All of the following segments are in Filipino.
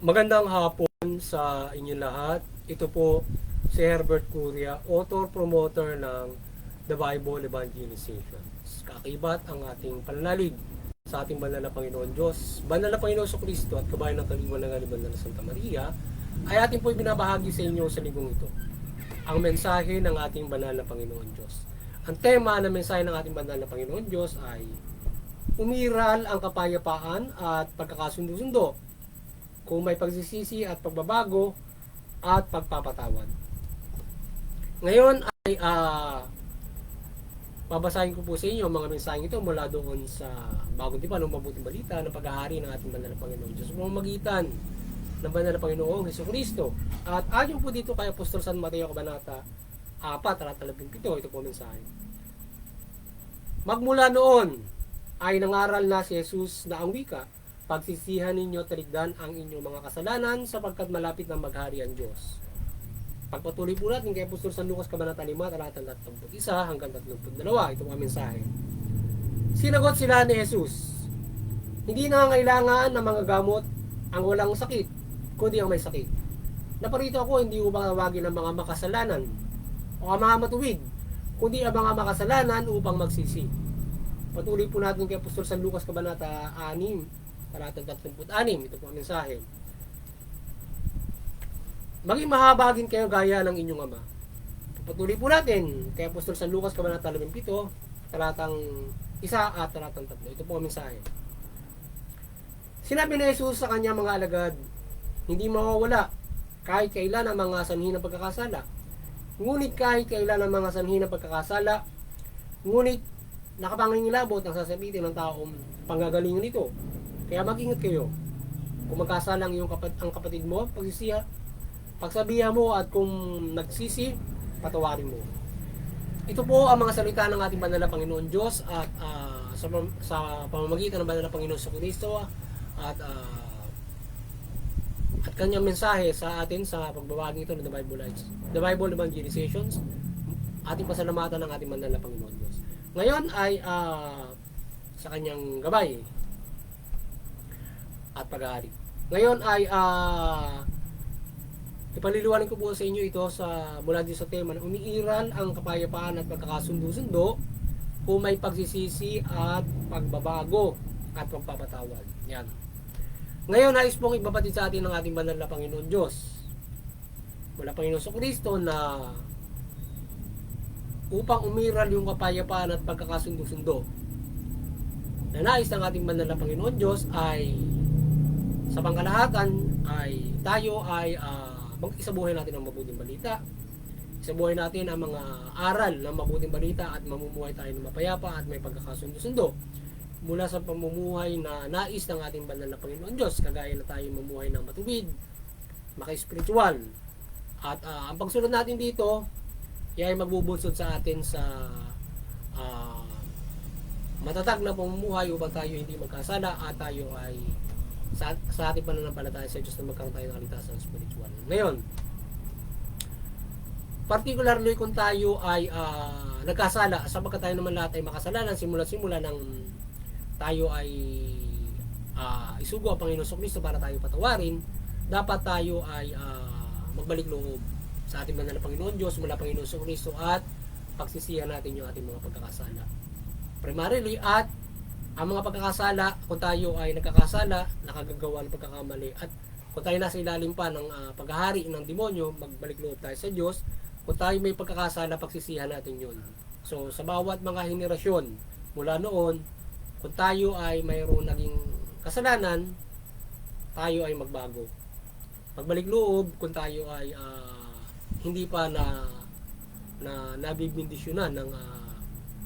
Magandang hapon sa inyo lahat. Ito po si Herbert Curia, author promoter ng The Bible Evangelization. Kakibat ang ating pananalig sa ating banal na Panginoon Diyos, banal na Panginoon Kristo at kabayan ng kaliwanag ng Santa Maria ay ating po ibinabahagi sa inyo sa linggong ito. Ang mensahe ng ating banal na Panginoon Diyos. Ang tema ng mensahe ng ating banal na Panginoon Diyos ay umiral ang kapayapaan at pagkakasundo-sundo kung may pagsisisi at pagbabago at pagpapatawad. Ngayon ay babasahin ko po sa inyo mga mensaheng ito mula doon sa Bagong Tipan ng Mabuting Balita ng paghahari ng ating banal na Panginoon Diyos sa pamamagitan ng banal na Panginoong Hesukristo. At ayon po dito kay Apostol San Mateo Kabanata 4, talata 17, ito po mensahe. Magmula noon ay nangaral na si Jesus na ang wika, pagsisihan ninyo taligdan ang inyong mga kasalanan sapagkat malapit na maghari ang Diyos. Pagpatuloy po natin kay Apostol San Lucas Kabanata 5, talata 31 hanggang 32. Ito ang mensahe. Sinagot sila ni Jesus, hindi na kailangan ng mga gamot ang walang sakit, kundi ang may sakit. Naparito ako hindi upang tawagin ang mga makasalanan o ang mga matuwid, kundi ang mga makasalanan upang magsisi. Patuloy po natin kay Apostol San Lucas Kabanata 6, talata 36. Ito po ang mensahe. Maging mahabagin kayo gaya ng inyong ama. Patuloy po natin kay Apostol San Lucas Kabanata 17, talatang 1 at talatang 3. Ito po ang mensahe. Sinabi ni Jesus sa kanya mga alagad, hindi mawawala kahit kailan ang mga sanhi ng pagkakasala. Ngunit kahit kailan ang mga sanhi ng pagkakasala, ngunit nakapangingilabot ang sasabitin ng taong panggagalingan nito. Kaya mag-ingat kayo. Kung magkasala ang kapatid mo, pagsabihan mo at kung nagsisi, patawarin mo. Ito po ang mga salita ng ating banal na Panginoon Diyos at sa pamamagitan ng banal na Panginoon sa Kristo at kanyang mensahe sa atin sa pagbabahagi ito ng The Bible Evangelizations. Ating pasalamatan ng ating banal na Panginoon Diyos. Ngayon ay sa kanyang gabay at paghahari. Ngayon ay ipaliliwanag ko po sa inyo ito mula din sa tema na umiiral ang kapayapaan at pagkakasundo-sundo kung may pagsisisi at pagbabago at pagpapatawad. Yan. Ngayon nais pong ibabatid sa atin ng ating banal na Panginoon Diyos mula Panginoon sa Kristo na upang umiral yung kapayapaan at pagkakasundo-sundo na nais ng ating banal na Panginoon Diyos ay sa pangkalahatan ay tayo ay mag-isabuhay natin ang mabuting balita. Isabuhay natin ang mga aral ng mabuting balita at mamumuhay tayo ng mapayapa at may pagkakasundo-sundo mula sa pamumuhay na nais ng ating banal na Panginoon Diyos, kagaya na tayo mamuhay ng matuwid, maka-spiritual. At ang pagsunod natin dito ay magbubunsod sa atin sa matatag na pamumuhay upang tayo hindi magkasala at tayo ay sa ating pananampalataya sa Diyos na magkaroon tayo ng kaligtasan spiritual. Ngayon, particularly kung tayo ay nagkasala, sapagkat tayo naman lahat ay makasalanan simula nang tayo ay isugo ang Panginoon sa Kristo para tayo patawarin, dapat tayo ay magbalik loob sa ating banal na Panginoon Diyos mula Panginoon sa Kristo at pagsisihan natin yung ating mga pagkakasala. Primarily at ang mga pagkakasala, kung tayo ay nagkakasala, nakagagawa ng pagkakamali, at kung tayo nasa ilalim pa ng paghahari ng demonyo, magbalik loob tayo sa Diyos. Kung tayo may pagkakasala, pagsisihan natin yun. So, sa bawat mga henerasyon mula noon, kung tayo ay mayroon naging kasalanan, tayo ay magbago. Pagbalik loob, kung tayo ay hindi pa nabibindisyonan ng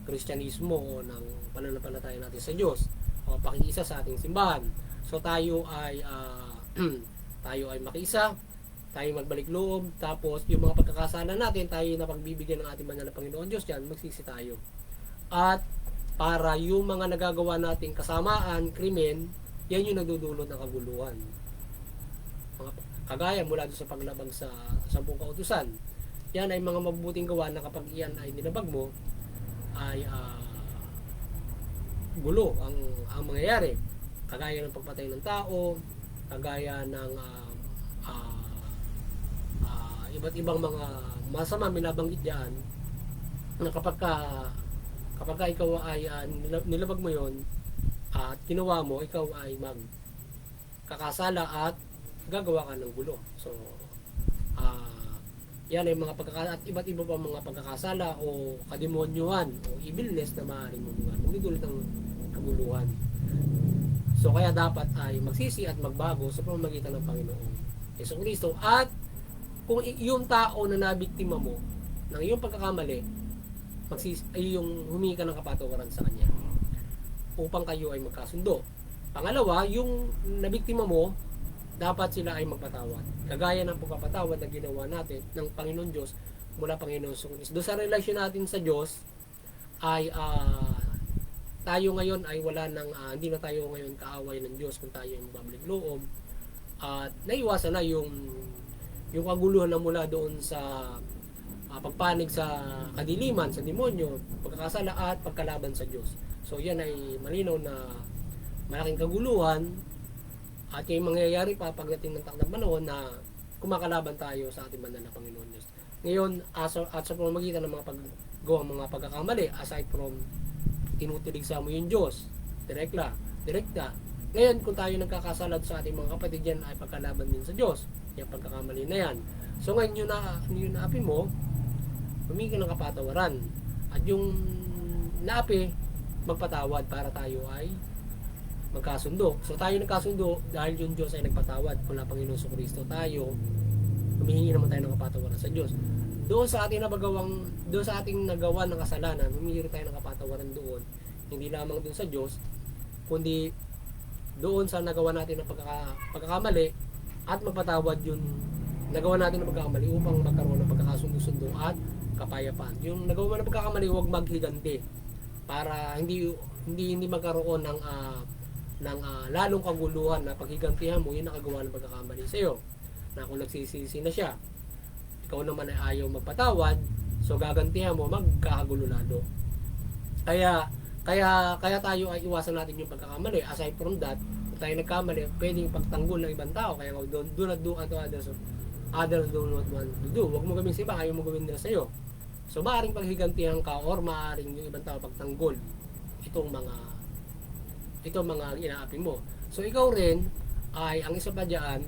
Kristyanismo o ng pananampalataya natin sa Diyos o pakiisa sa ating simbahan. So tayo ay makiisa, tayo magbalik loob, tapos yung mga pagkakasala natin, tayo na pagbibigyan ng ating banal na Panginoon Diyos, diyan magsisi tayo. At para yung mga nagagawa nating kasamaan, krimen, yan yung nagdudulot ng kaguluhan. Kagaya mula doon sa paglabag sa 10 kautusan. Yan ay mga mabubuting gawa na kapag iyan ay nilabag mo, ay gulo ang mangyayari, kagaya ng pagpatay ng tao, kagaya ng ah, iba't ibang mga masama binabanggit diyan na kapag ka ikaw ay nilabag mo yon at ginawa mo, ikaw ay magkakasala at gagawa ka ng gulo. So yan ay mga at iba't iba pa mga pagkakasala o kademonyuhan o evilness na maaaring magdudulot ng kaguluhan. So kaya dapat ay magsisi at magbago sa pamamagitan ng Panginoon Jesucristo. At kung yung tao na nabiktima mo ng iyong pagkakamali, ay yung humingi ka ng kapatawaran sa kanya upang kayo ay magkasundo. Pangalawa, yung nabiktima mo, dapat sila ay magpatawad. Kagaya ng pagpapatawad na ginawa natin ng Panginoon Diyos mula Panginoon Jesucristo. Doon sa relasyon natin sa Diyos ay tayo ngayon ay wala nang hindi na tayo ngayon kaaway ng Diyos kung tayo ay magbabalik loob at naiwasan na yung kaguluhan na mula doon sa pagpanig sa kadiliman, sa demonyo, pagkakasala at pagkalaban sa Diyos. So yan ay malinaw na malaking kaguluhan at yung mangyayari pa pagdating ng takdang panahon na kumakalaban tayo sa ating banal na Panginoon Diyos. Ngayon, at sa pamamagitan ng mga mga pagkakamali, aside from tinutiligsa mo yung Diyos, direkta. Ngayon, kung tayo nagkakasalad sa ating mga kapatid yan, ay pagkalaban din sa Diyos. Yung pagkakamali na yan. So ngayon, yung naapi mo, humingi ka ng kapatawaran. At yung naapi, magpatawad para tayo ay magkasundo. So tayo nagkasundo dahil yung Diyos ay nagpatawad mula Panginoon Jesucristo. Tayo humihingi naman tayo ng kapatawaran sa Diyos. Doon sa ating nagawa ng kasalanan, humihingi tayo ng kapatawaran doon. Hindi lamang doon sa Diyos, kundi doon sa nagawa natin ng pagkakamali at magpatawad yung nagawa natin ng pagkakamali upang magkaroon ng pagkakasundo-sundo at kapayapaan. Yung nagawa ng pagkakamali, huwag maghiganti para hindi magkaroon ng lalong kaguluhan na paghigantihan mo yung nakagawa ng pagkakamali sa iyo. Na kung nagsisisi na siya, ikaw naman ay ayaw magpatawad, so gagantihan mo, magkakagulo lalo. Kaya tayo ay iwasan natin yung pagkakamali. Aside from that, kung tayo nagkamali, pwedeng pagtanggol ng ibang tao. Kaya do not do unto others do not want to do. Huwag mo gawin sa iba, ayaw mo gawin nila sa iyo. So maaaring paghigantihan ka or maaaring yung ibang tao pagtanggol itong mga inaapi mo. So ikaw rin ay ang isa pa diyan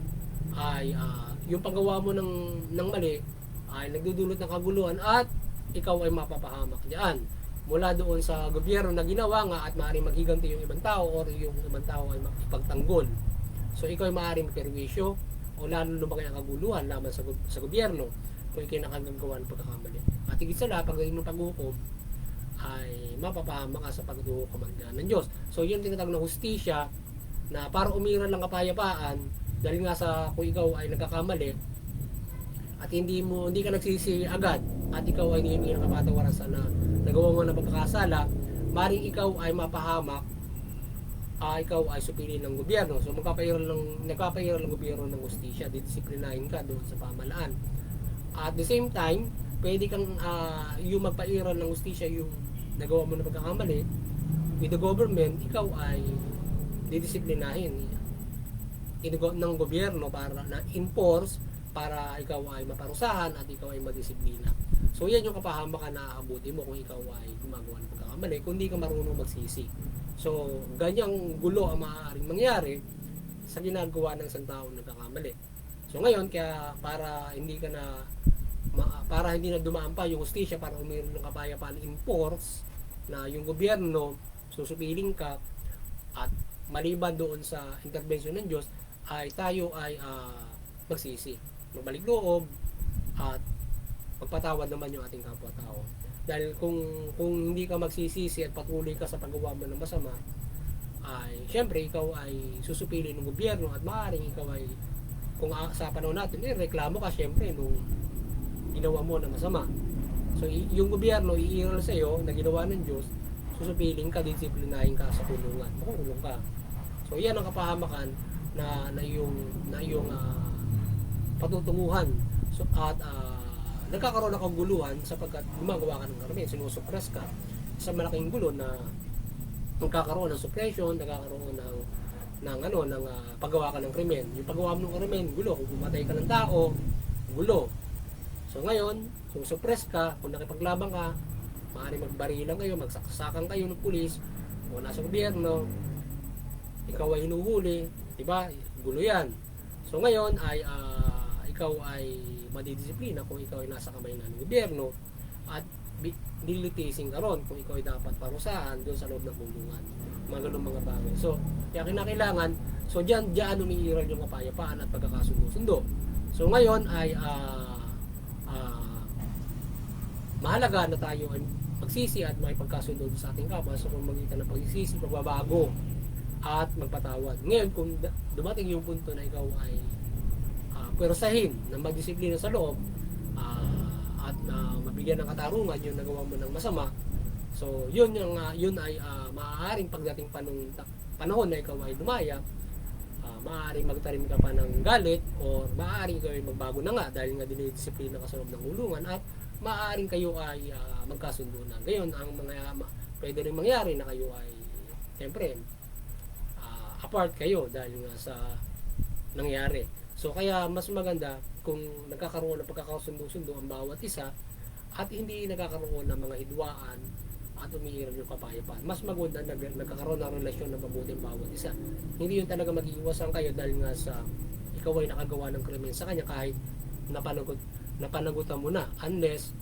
ay yung paggawa mo ng mali ay nagdudulot ng kaguluhan at ikaw ay mapapahamak diyan. Mula doon sa gobyerno na ginawa nga at maaaring maghiganti yung ibang tao or yung ibang tao ay magpagtanggol. So ikaw ay maaaring magperwisyo o lalo lumaki ang kaguluhan laban sa gobyerno kung ikaw nakagagawa ng pagkakamali. At higit sa lahat, pagdating ng paghukom ay mapapahama ka sa paghukom ng Diyos. So yun tinatawag na hustisya na para umiral ng kapayapaan dahil nga sa kung ikaw ay nagkakamali at hindi ka nagsisi agad at ikaw ay hindi ng kapatawaran sa nagawa mo ng pagkakasala, maring ikaw ay mapahamak, ikaw ay supili ng gobyerno. So nagpapairal ng gobyerno ng hustisya, disiplinahin ka doon sa pamahalaan. At the same time, pwede kang yung magpairal ng hustisya yung nagawa mo ng pagkakamali with the government, ikaw ay didisiplinahin ng gobyerno para na-enforce para ikaw ay maparusahan at ikaw ay madisiplina. So yan yung kapahamakan na aabuti mo kung ikaw ay gumagawa ng pagkakamali kung hindi ka marunong magsisi. So ganyang gulo ang maaaring mangyari sa ginagawa ng isang taong nagkakamali. So ngayon, kaya para hindi na dumaan pa yung hustisya, para umiral ng kapayapaan, enforce na yung gobyerno susupiling ka at maliban doon sa intervention ng Diyos ay tayo ay magsisi, magbalik loob at magpatawad naman yung ating kapwa-tao. Dahil kung hindi ka magsisisi at patuloy ka sa paggawa mo ng masama, ay syempre ikaw ay susupili ng gobyerno at maaaring ikaw ay, kung sa panahon natin, reklamo ka syempre nung ginawa mo na masama. So yung gobyerno iiral sa iyo na ginawa ng Diyos, susupiling ka, disiplinahin ka sa kulungan, makukulong ka. So yan ang kapahamakan na iyong patutunguhan. So at nagkakaroon ng kaguluhan sapagkat gumagawa ka ng karamihan, sinusuppress ka sa malaking gulo na nagkakaroon ng suppression, nagkakaroon ng ng paggawa ka ng krimen. Yung paggawa mo ng krimen, gulo. Kung pumatay ka ng tao, gulo. So ngayon, kung suppress ka, kung nakipaglaban ka, maaaring magbarilan kayo, magsaksakan kayo ng pulis, o nasa gobyerno, ikaw ay hinuhuli, diba? Gulo yan. So ngayon ay ikaw ay madidisiplina kung ikaw ay nasa kamay ng gobyerno at nilitisin ka ron kung ikaw ay dapat parusahan doon sa loob ng kulungan. Mga ganun mga bagay. So, kaya kinakailangan, so diyan umiiral yung kapayapaan at pagkakasundo-sundo. So ngayon ay mahalaga na tayo ay magsisi at makipagkasundo sa ating kapwa sa pamamagitan ng pagsisisi, pagbabago at magpatawad. Ngayon, kung dumating yung punto na ikaw ay pwersahin ng magdisiplina sa loob at mabigyan ng katarungan yung nagawa mo ng masama, so yun ay maaaring pagdating panahon na ikaw ay lumaya, maaaring magtarim ka pa ng galit o maaaring ikaw ay magbago na nga dahil nga dinidisiplina ka sa loob ng hulungan at maaaring kayo ay magkasundo na. Ngayon, ang pwede rin mangyari na kayo ay siyempre apart kayo dahil nga sa nangyari. So kaya mas maganda kung nagkakaroon ng pagkakasundo-sundo ang bawat isa at hindi nagkakaroon ng mga hidwaan at umiiral yung kapayapaan. Mas maganda na nagkakaroon ng relasyon ng mabuting bawat isa. Hindi yun talaga mag-iiwasan kayo dahil nga sa ikaw ay nakagawa ng krimen sa kanya kahit napanagutan mo na, unless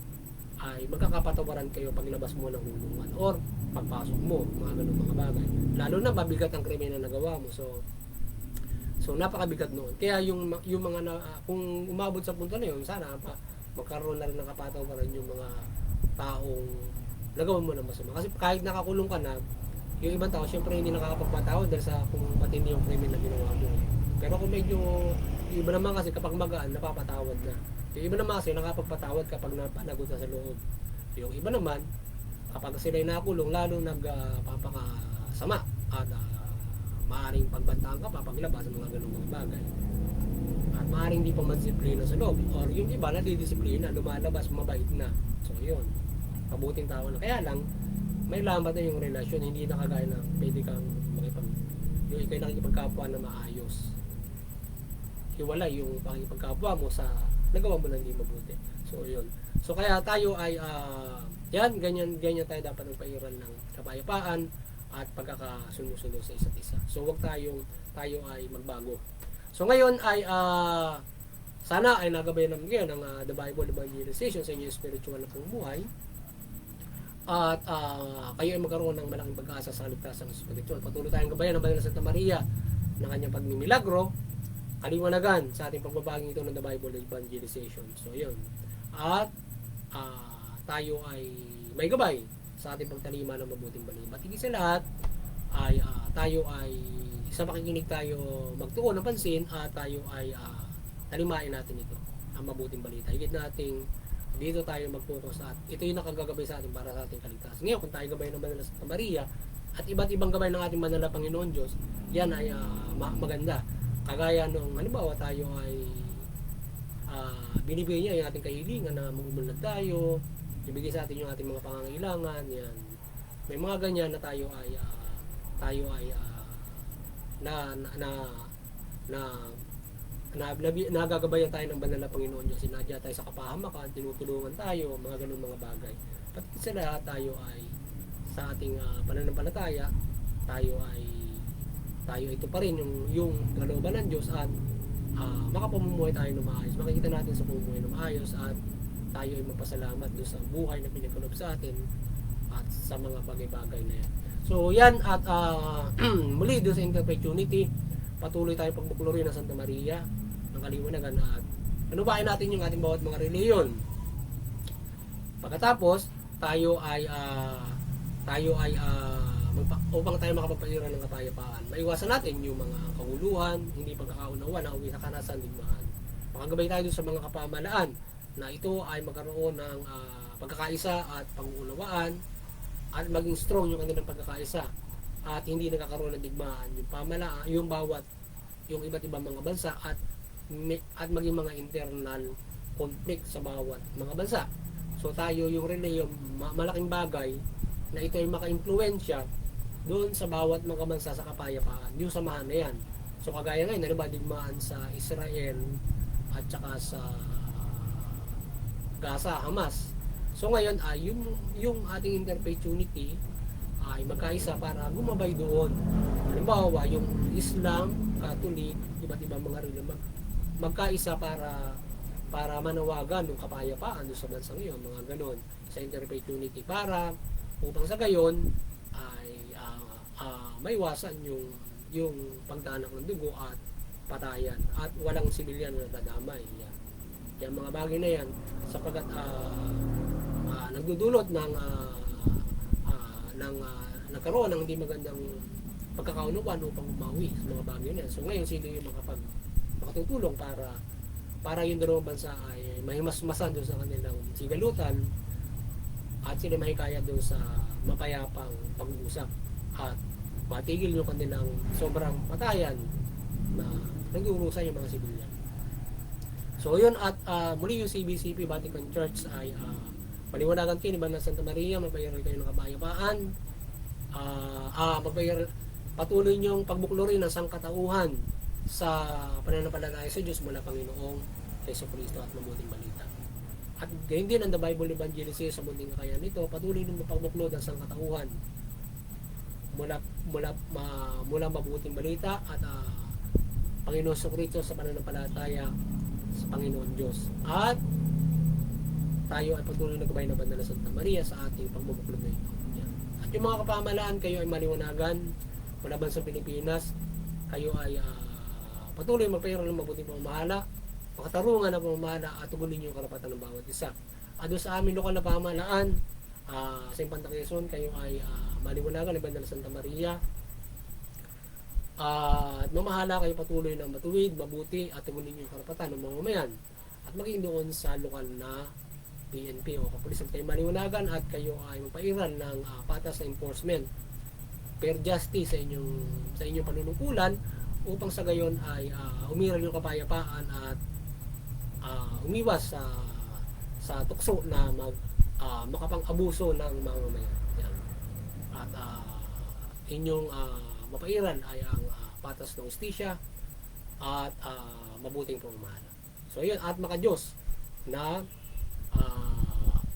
ay magkakapatawaran kayo paglabas mo ng hulungan or pagpasok mo, mga ganun mga bagay. Lalo na mabigat ang krimen na nagawa mo. So napakabigat noon. Kaya yung mga kung umabot sa punto na yun, sana magkaroon na rin ng kapatawaran yung mga taong nagawa mo ng masama. Kasi kahit nakakulong ka na, yung ibang tao syempre hindi nakakapagpatawad dahil sa kung matindi yung krimen na ginawa mo. Pero kung medyo yung iba naman kasi kapag magaan, napapatawad na. Yung iba naman kasi nakapagpatawad kapag napanagot na sa loob. Yung iba naman, kapag sila'y nakulong, lalo nagpapakasama at maaaring pagbantaan ka pa paglabas sa mga ganung mga bagay. At maaaring di pa madisiplina sa loob. Or yung iba na didisiplina, lumalabas, mabait na. So yun, mabuting tao na. Kaya lang, may lambat na yung relasyon, hindi na kagaya na pwede kang yung ikay nakikipagkapwa na maayos. Hiwalay yung pakikipagkapwa mo sa nagawa mo na hindi mabuti. So yun. So kaya tayo ay ganyan tayo dapat magpairal ng kapayapaan at pagkakasundo-sundo sa isa't isa. So wag tayo ay magbago. So ngayon ay sana ay nagabayan naman kayo ng The Bible Evangelization sa inyong spiritual na pamumuhay. At kayo ay magkaroon ng malaking pag-asa sa kaligtasang spiritual. Patuloy tayong gabayan ng Banal na Santa Maria ng kanyang pagmimilagro, kaliwanagan sa ating pagbabaging ito ng The Bible Evangelization. So yun. At tayo ay may gabay sa ating pagtalima ng mabuting balita. At higit sa lahat ay tayo ay sa makikinig tayo magtuon ng pansin at tayo ay talimain natin ito, ang mabuting balita. Higit nating dito tayo mag-focus at ito yung nakagagabay sa atin para sa ating kaligtasan. Ngayon, kung tayo gabay ng Banal na Santa Maria at iba't ibang gabay ng ating Banal na Panginoon Diyos, yan ay maganda. Kagaya nung halimbawa tayo ay binibigay niya yung ating kahilingan na mag-umunlad tayo, ibigay sa atin yung ating mga pangangailangan, yan. May mga ganyan na tayo ay nagagabayan tayo ng Banal na Panginoon Diyos. Sinadya tayo sa kapahamakan, tinutulungan tayo, mga ganun mga bagay. Pati sa lahat tayo ay sa ating pananampalataya, tayo ito pa rin yung kalooban ng Diyos at makapamumuhay tayo ng maayos. Makikita natin sa pamumuhay ng maayos at tayo ay magpasalamat doon sa buhay na pinagkalob sa atin at sa mga bagay-bagay na yan. So yan at muli doon sa Interfaith Unity, patuloy tayo pagbuklori ng Santa Maria ng kaliwanagan at anubahin natin yung ating bawat mga reliyon. Pagkatapos tayo ay upang tayo makapagpairal ng kapayapaan, maiwasan natin yung mga kaguluhan, hindi pagkakaunawa na uwi sa kanasan, digmaan. Makagabay tayo sa mga kapamalaan na ito ay magkaroon ng pagkakaisa at pag-uunawaan at maging strong yung kanilang pagkakaisa at hindi nagkakaroon ng digmaan yung pamalaan, yung iba't ibang mga bansa at maging mga internal conflict sa bawat mga bansa. So tayo yung reliyon, malaking bagay na ito ay maka-impluwensya doon sa bawat mga bansa sa kapayapaan, yung samahan na yan. So kagaya ngayon, ano ba, digmaan sa Israel at saka sa Gaza, Hamas. So ngayon ay yung ating interfaith unity ay magkaisa para gumabay doon. Halimbawa, yung Islam, Catholic, iba't ibang mga religion magkaisa para manawagan ng kapayapaan doon sa bansang iyon, mga ganon, sa interfaith unity, para upang sa gayon ay maiwasan yung pagdanak ng dugo at patayan at walang sibilyan na dadamay. Yan mga bagay na yan sapagkat nagdudulot ng nagkaroon ng hindi magandang pagkakaunuan upang umawi sa mga bagay na yan. So ngayon sino yung makatutulong para yung dalawang bansa ay mahimasmasan doon sa kanilang sigalutan at sila mahikayat doon sa mapayapang pag-uusap at matigil yung kanilang sobrang patayan na nag-uurusan yung mga sibilyan. So yun, at muli yung CBCP Vatican Church ay paliwanagan kayo ni Banal Santa Maria, magpayaral kayo ng kapayapaan, patuloy niyong pagbuklorin ng sangkatauhan sa pananampalataya sa Diyos mula Panginoong Jesucristo at mabuting balita. At gayon din ang The Bible Evangelism sa munting kakayahan nito, patuloy niyong mapagbuklod ang sangkatauhan mula mabuting balita at Panginoon Jesucristo sa pananampalataya sa Panginoon Diyos. At tayo ay patuloy na gabay ng Banal na Santa Maria sa ating pagbubuklod na ito. Yan. At yung mga kapamahalaan, kayo ay maliwanagan mula bansang Pilipinas, kayo ay patuloy magpahiral ng mabuting pamamahala, makatarungan na pamamahala at tugulin yung karapatan ng bawat isa. At doon sa aming lokal na pamahalaan, sa Infanta Quezon, kayo ay maliwanagan ng Banal na Santa Maria, at mamahala kayo patuloy ng matuwid, mabuti at tugulin yung karapatan ng mamamayan at maging doon sa lokal na PNP o kapulisan. Kayo maliwanagan at kayo ay magpairal ng patas na enforcement, fair justice sa inyong panunungkulan upang sa gayon ay umiral yung kapayapaan at umiwas sa tukso na makapang-abuso ng mga mamamayan. At inyong mapairan ay ang patas ng hustisya at mabuting pamamahala. So yun, at maka-Diyos na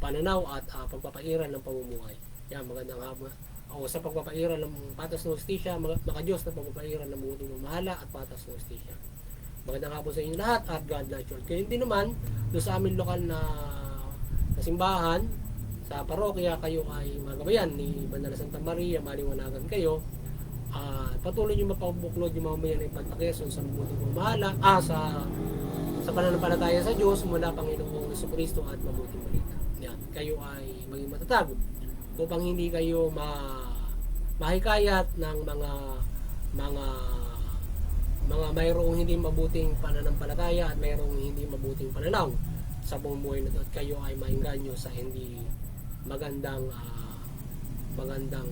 pananaw at pagpapairan ng pamumuhay. Yan, magandang hapon. Sa pagpapairan ng patas ng hustisya, maka-Diyos na pagpapairan ng mabuting pamamahala at patas ng hustisya. Magandang hapon sa inyo lahat at God bless you. Kaya hindi naman, doon sa aming lokal na simbahan, sa parokya, kayo ay magabayan ni Banal na Santa Maria, maliwanagan kayo. Patuloy nyo mapabuklod yung mamamayan ng Infanta Quezon sa mabuting pamamahala, sa pananampalataya sa Diyos mula Panginoong Jesucristo at mabuting balita. Yan, kayo ay maging matatag upang hindi kayo mahikayat ng mga mayroong hindi mabuting pananampalataya at mayroong hindi mabuting pananaw sa bumubuhay na ito, at kayo ay maingganyo sa hindi magandang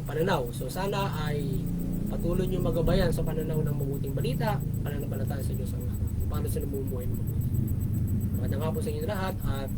pananaw. So sana ay patuloy nyo magabayan sa pananaw ng mabuting balita, pananampalataya sa Diyos ang paano sila bumubuhay ng mabuti. Magandang hapon sa inyo lahat at